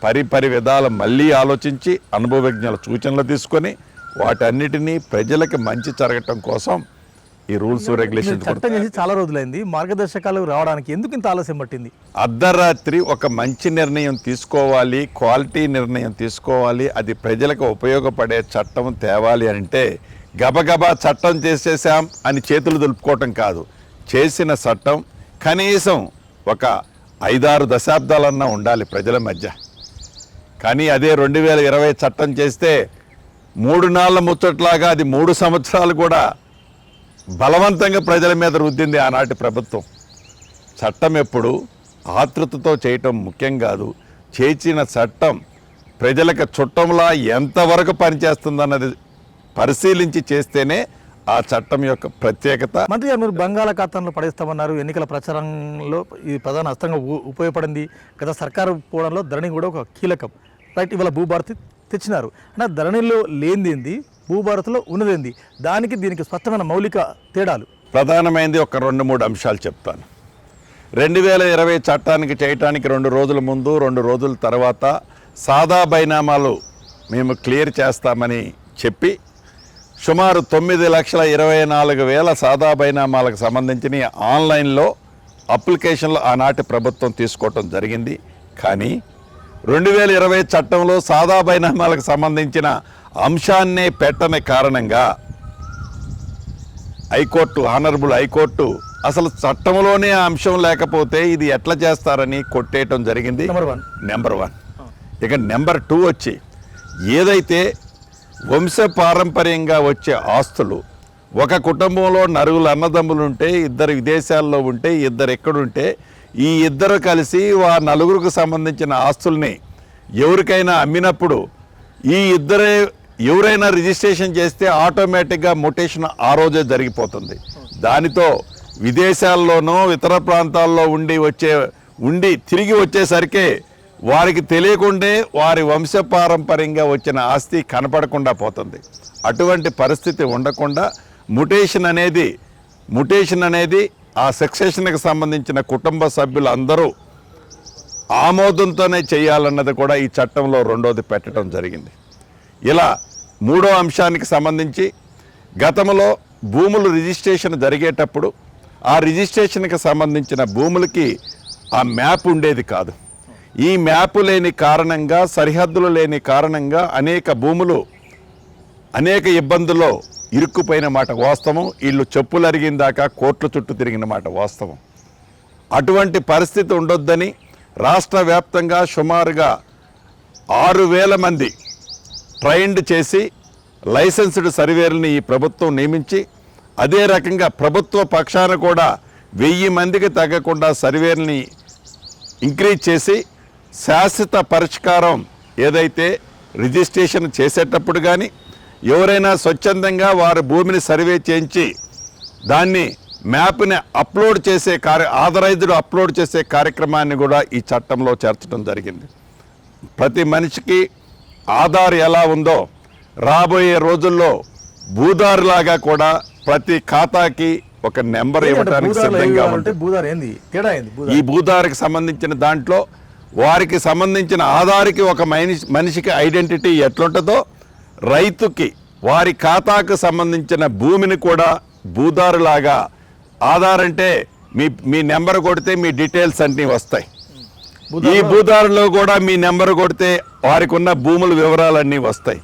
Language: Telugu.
పరిపరి విధాలు మళ్ళీ ఆలోచించి అనుభవజ్ఞుల సూచనలు తీసుకొని వాటన్నిటినీ ప్రజలకు మంచి జరగటం కోసం ఈ రూల్స్ రెగ్యులేషన్స్ చట్టం చేసి చాలా రోజులైంది, మార్గదర్శకాలు రావడానికి ఎందుకు ఇంత ఆలస్యం పట్టింది? అర్ధరాత్రి ఒక మంచి నిర్ణయం తీసుకోవాలి, క్వాలిటీ నిర్ణయం తీసుకోవాలి, అది ప్రజలకు ఉపయోగపడే చట్టం తేవాలి అంటే గబగబా చట్టం చేసేసాం అని చేతులు దులుపుకోవటం కాదు. చేసిన చట్టం కనీసం ఒక 5-6 దశాబ్దాలన్నా ఉండాలి ప్రజల మధ్య. కానీ అదే 2020 చట్టం చేస్తే 3 నాళ్ళ ముచ్చట్లాగా అది 3 సంవత్సరాలు కూడా బలవంతంగా ప్రజల మీద రుద్దింది ఆనాటి ప్రభుత్వం. చట్టం ఎప్పుడు ఆతృతతో చేయటం ముఖ్యం కాదు, చేసిన చట్టం ప్రజలకు చుట్టంలా ఎంతవరకు పనిచేస్తుందన్నది పరిశీలించి చేస్తేనే ఆ చట్టం యొక్క ప్రత్యేకత. మంత్రి గారు, మీరు బంగాళాఖాతంలో పడేస్తామన్నారు. ఎన్నికల ప్రచారంలో ఇది ప్రధాన అస్త్రంగా ఉపయోగపడింది. గత సర్కారు పోవడంలో ధరణి కూడా ఒక కీలకం. రైట్, ఇవాళ భూభారతి తెచ్చినారు అంటే ధరణిలో లేనిదేంది, భూభారతిలో ఉన్నదేంది, దానికి దీనికి స్పష్టమైన మౌలిక తేడాలు. ప్రధానమైనది ఒక 2-3 అంశాలు చెప్తాను. 2020 చట్టానికి చేయటానికి 2 రోజుల ముందు 2 రోజుల తర్వాత సాదా బైనామాలు మేము క్లియర్ చేస్తామని చెప్పి సుమారు 9,24,000 సాదా బైనామాలకు సంబంధించిన ఆన్లైన్లో అప్లికేషన్లు ఆనాటి ప్రభుత్వం తీసుకోవటం జరిగింది. కానీ 2020 చట్టంలో సాదా బైనామాలకు సంబంధించిన అంశాన్నే పెట్టని కారణంగా హైకోర్టు, ఆనరబుల్ హైకోర్టు అసలు చట్టంలోనే ఆ అంశం లేకపోతే ఇది ఎట్లా చేస్తారని కొట్టేయటం జరిగింది. నెంబర్ 1. ఇక నెంబర్ 2 వచ్చి ఏదైతే వంశపారంపర్యంగా వచ్చే ఆస్తులు, ఒక కుటుంబంలో నలుగురు అన్నదమ్ములు ఉంటే, 2 విదేశాల్లో ఉంటే, 2 ఎక్కడుంటే, ఈ 2 కలిసి ఆ నలుగురికి సంబంధించిన ఆస్తుల్ని ఎవరికైనా అమ్మినప్పుడు ఈ 2 ఎవరైనా రిజిస్ట్రేషన్ చేస్తే ఆటోమేటిక్గా మొటేషన్ ఆ రోజే జరిగిపోతుంది. దానితో విదేశాల్లోనో ఇతర ప్రాంతాల్లో ఉండి తిరిగి వచ్చేసరికి వారికి తెలియకుండే వారి వంశపారంపర్యంగా వచ్చిన ఆస్తి కనపడకుండా పోతుంది. అటువంటి పరిస్థితి ఉండకుండా ముటేషన్ అనేది ఆ సక్సెషన్కి సంబంధించిన కుటుంబ సభ్యులు అందరూ ఆమోదంతోనే చేయాలన్నది కూడా ఈ చట్టంలో 2వది పెట్టడం జరిగింది. ఇలా 3వ అంశానికి సంబంధించి గతంలో భూములు రిజిస్ట్రేషన్ జరిగేటప్పుడు ఆ రిజిస్ట్రేషన్కి సంబంధించిన భూములకి ఆ మ్యాప్ ఉండేది కాదు. ఈ మ్యాప్ లేని కారణంగా, సరిహద్దులు లేని కారణంగా అనేక భూములు అనేక ఇబ్బందుల్లో ఇరుక్కుపోయిన మాట వాస్తవం. వీళ్ళు చెప్పులు అరిగిన దాకా కోర్టుల చుట్టూ తిరిగిన మాట వాస్తవం. అటువంటి పరిస్థితి ఉండొద్దని రాష్ట్ర వ్యాప్తంగా సుమారుగా 6,000 మంది ట్రైన్డ్ చేసి లైసెన్స్డ్ సర్వేర్ని ఈ ప్రభుత్వం నియమించి, అదే రకంగా ప్రభుత్వ పక్షాన కూడా 1000 మందికి తగ్గకుండా సర్వేర్ని ఇంక్రీజ్ చేసి శాశ్వత పరిష్కారం ఏదైతే రిజిస్ట్రేషన్ చేసేటప్పుడు కానీ ఎవరైనా స్వచ్ఛందంగా వారి భూమిని సర్వే చేయించి దాన్ని మ్యాప్ని అప్లోడ్ చేసే ఆథరైజ్డ్ అప్లోడ్ చేసే కార్యక్రమాన్ని కూడా ఈ చట్టంలో చేర్చడం జరిగింది. ప్రతి మనిషికి ఆధార్ ఎలా ఉందో రాబోయే రోజుల్లో భూదారులాగా కూడా ప్రతి ఖాతాకి ఒక నెంబర్ ఇవ్వడానికి సిద్ధంగా ఉంటుంది. ఈ భూదారికి సంబంధించిన దాంట్లో వారికి సంబంధించిన ఆధార్కి ఒక మనిషికి ఐడెంటిటీ ఎట్లుంటుందో రైతుకి వారి ఖాతాకు సంబంధించిన భూమిని కూడా భూదారులాగా, ఆధార్ అంటే మీ నెంబర్ కొడితే మీ డీటెయిల్స్ అన్నీ వస్తాయి. ఈ భూదారులో కూడా మీ నెంబర్ కొడితే వారికి ఉన్న భూముల వివరాలన్నీ వస్తాయి.